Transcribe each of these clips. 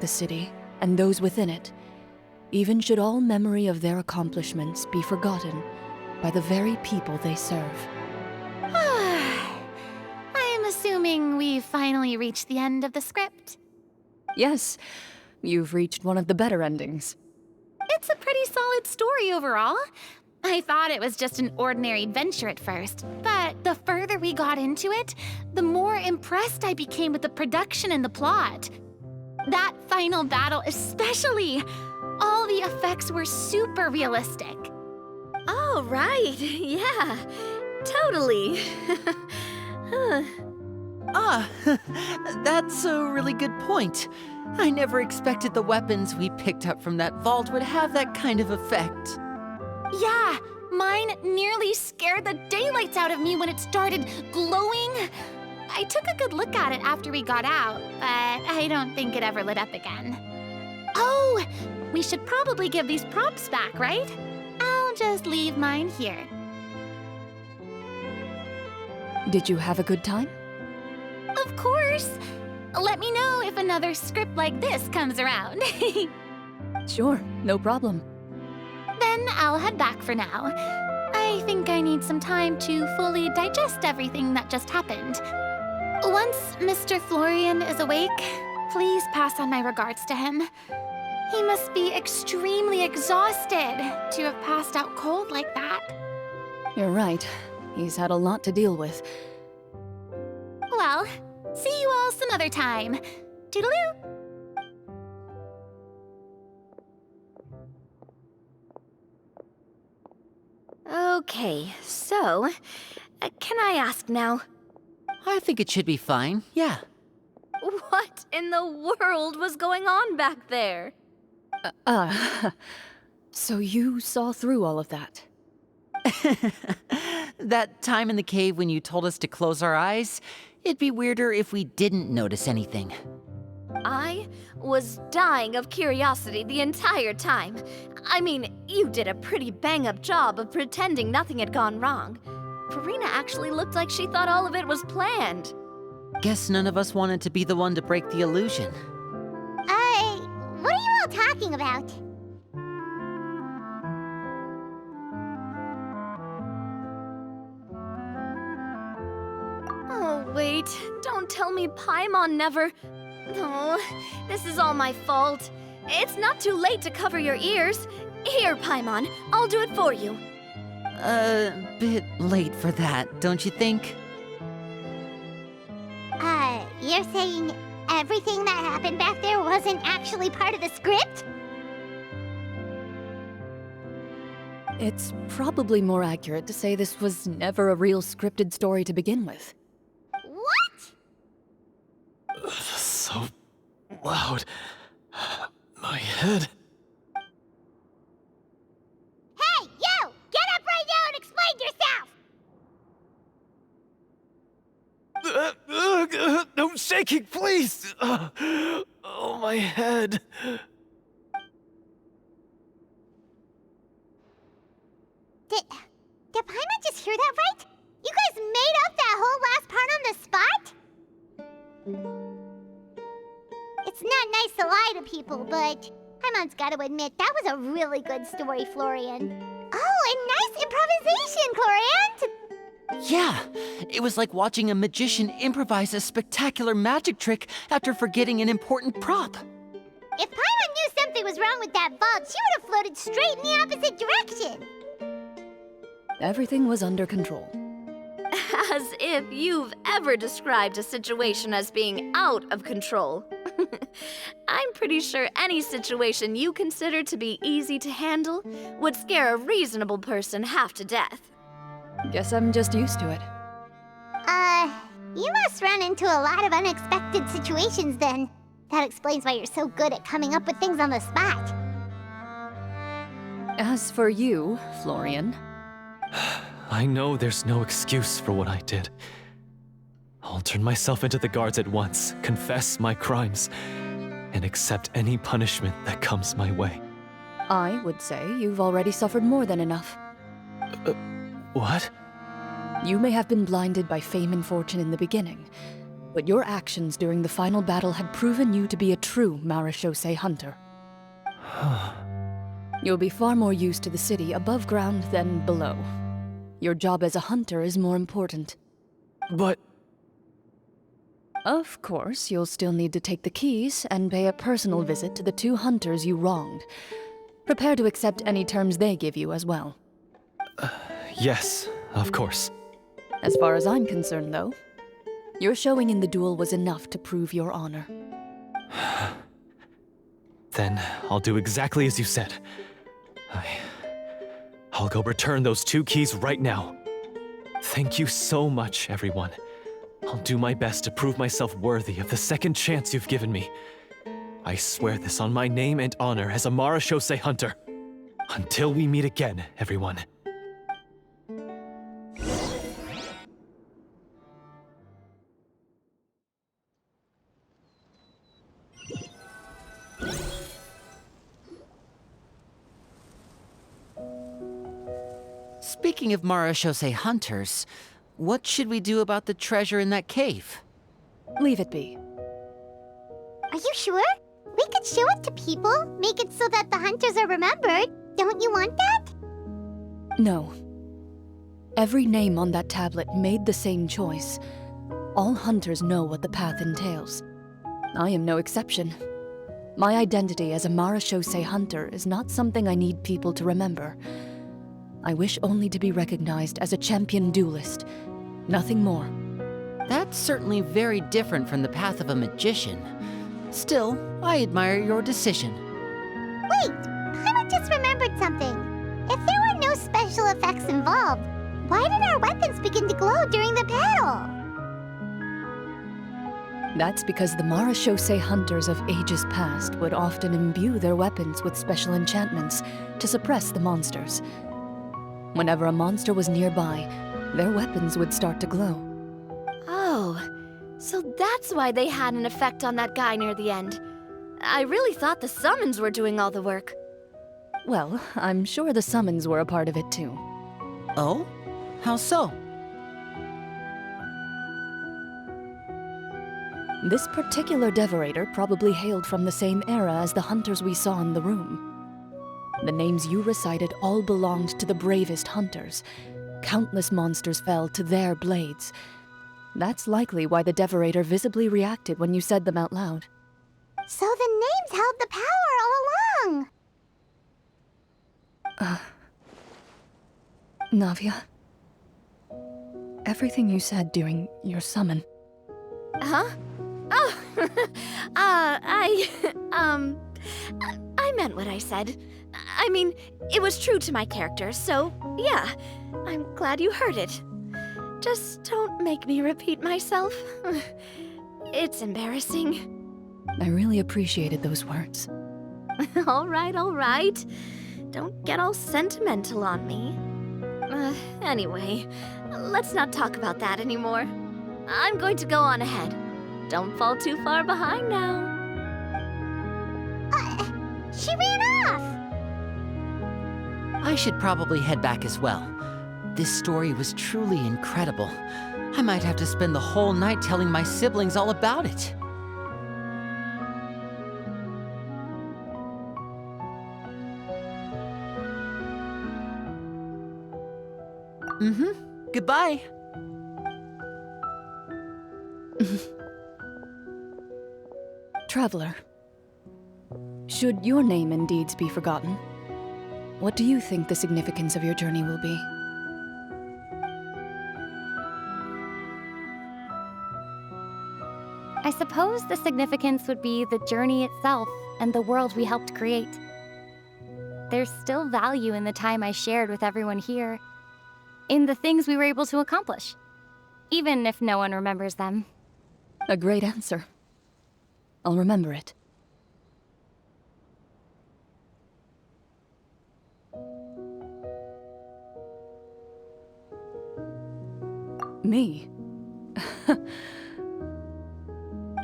the city and those within it, even should all memory of their accomplishments be forgotten by the very people they serve. I am assuming we've finally reached the end of the script. Yes, you've reached one of the better endings. It's a pretty solid story overall. I thought it was just an ordinary adventure at first, but the further we got into it, the more impressed I became with the production and the plot. That final battle especially. All the effects were super realistic. Oh, right. Yeah, totally. That's a really good point. I never expected the weapons we picked up from that vault would have that kind of effect. Yeah, mine nearly scared the daylights out of me when it started glowing. I took a good look at it after we got out, but I don't think it ever lit up again. Oh, we should probably give these props back, right? I'll just leave mine here. Did you have a good time? Of course. Let me know if another script like this comes around. Sure, no problem. Then I'll head back for now. I think I need some time to fully digest everything that just happened. Once Mr. Florian is awake, please pass on my regards to him. He must be extremely exhausted to have passed out cold like that. You're right. He's had a lot to deal with. Well, see you all some other time. Toodaloo! Okay, so, can I ask now? I think it should be fine, yeah. What in the world was going on back there? So you saw through all of that? That time in the cave when you told us to close our eyes, it'd be weirder if we didn't notice anything. I was dying of curiosity the entire time. I mean, you did a pretty bang-up job of pretending nothing had gone wrong. Farina actually looked like she thought all of it was planned. Guess none of us wanted to be the one to break the illusion. What are you all talking about? Oh, wait. Don't tell me Paimon never... No, this is all my fault. It's not too late to cover your ears. Here, Paimon, I'll do it for you. Bit late for that, don't you think? You're saying everything that happened back there wasn't actually part of the script? It's probably more accurate to say this was never a real scripted story to begin with. What? So loud. My head. Hey, you! Get up right now and explain yourself! No shaking, please! Oh, my head. Did Paimon just hear that right? You guys made up that whole last part on the spot? It's not nice to lie to people, but Paimon's gotta admit, that was a really good story, Florian. Oh, and nice improvisation, Clorian! Yeah, it was like watching a magician improvise a spectacular magic trick after forgetting an important prop. If Paimon knew something was wrong with that vault, she would have floated straight in the opposite direction. Everything was under control. As if you've ever described a situation as being out of control. I'm pretty sure any situation you consider to be easy to handle would scare a reasonable person half to death. Guess I'm just used to it. You must run into a lot of unexpected situations then. That explains why you're so good at coming up with things on the spot. As for you, Florian... I know there's no excuse for what I did. I'll turn myself into the guards at once, confess my crimes, and accept any punishment that comes my way. I would say you've already suffered more than enough. What? You may have been blinded by fame and fortune in the beginning, but your actions during the final battle had proven you to be a true marechaussee hunter. You'll be far more used to the city above ground than below. Your job as a hunter is more important. But Of course, you'll still need to take the keys and pay a personal visit to the 2 hunters you wronged. Prepare to accept any terms they give you as well. yes, of course. As far as I'm concerned, though, your showing in the duel was enough to prove your honor. Then I'll do exactly as you said. I'll go return those 2 keys right now. Thank you so much, everyone. I'll do my best to prove myself worthy of the second chance you've given me. I swear this on my name and honor as a marechaussee hunter. Until we meet again, everyone. Speaking of marechaussee hunters, what should we do about the treasure in that cave? Leave it be. Are you sure? We could show it to people, make it so that the hunters are remembered. Don't you want that? No. Every name on that tablet made the same choice. All hunters know what the path entails. I am no exception. My identity as a marechaussee hunter is not something I need people to remember. I wish only to be recognized as a champion duelist. Nothing more. That's certainly very different from the path of a magician. Still, I admire your decision. Wait, Paimon just remembered something. If there were no special effects involved, why did our weapons begin to glow during the battle? That's because the marechaussee hunters of ages past would often imbue their weapons with special enchantments to suppress the monsters. Whenever a monster was nearby, their weapons would start to glow. Oh, so that's why they had an effect on that guy near the end. I really thought the summons were doing all the work. Well, I'm sure the summons were a part of it too. Oh? How so? This particular devorator probably hailed from the same era as the hunters we saw in the room. The names you recited all belonged to the bravest hunters. Countless monsters fell to their blades. That's likely why the devorator visibly reacted when you said them out loud. So the names held the power all along! Navia, everything you said during your summon. Huh? Oh, I meant what I said. I mean, it was true to my character, so yeah, I'm glad you heard it. Just don't make me repeat myself. It's embarrassing. I really appreciated those words. All right. Don't get all sentimental on me. Anyway, let's not talk about that anymore. I'm going to go on ahead. Don't fall too far behind now. She ran off! I should probably head back as well. This story was truly incredible. I might have to spend the whole night telling my siblings all about it. Goodbye. Traveler, should your name and deeds be forgotten, what do you think the significance of your journey will be? I suppose the significance would be the journey itself and the world we helped create. There's still value in the time I shared with everyone here, in the things we were able to accomplish, even if no one remembers them. A great answer. I'll remember it. Me?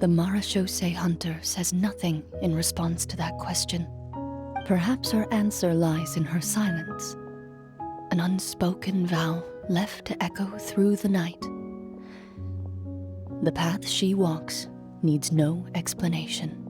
The marechaussee hunter says nothing in response to that question. Perhaps her answer lies in her silence, an unspoken vow left to echo through the night. The path she walks needs no explanation.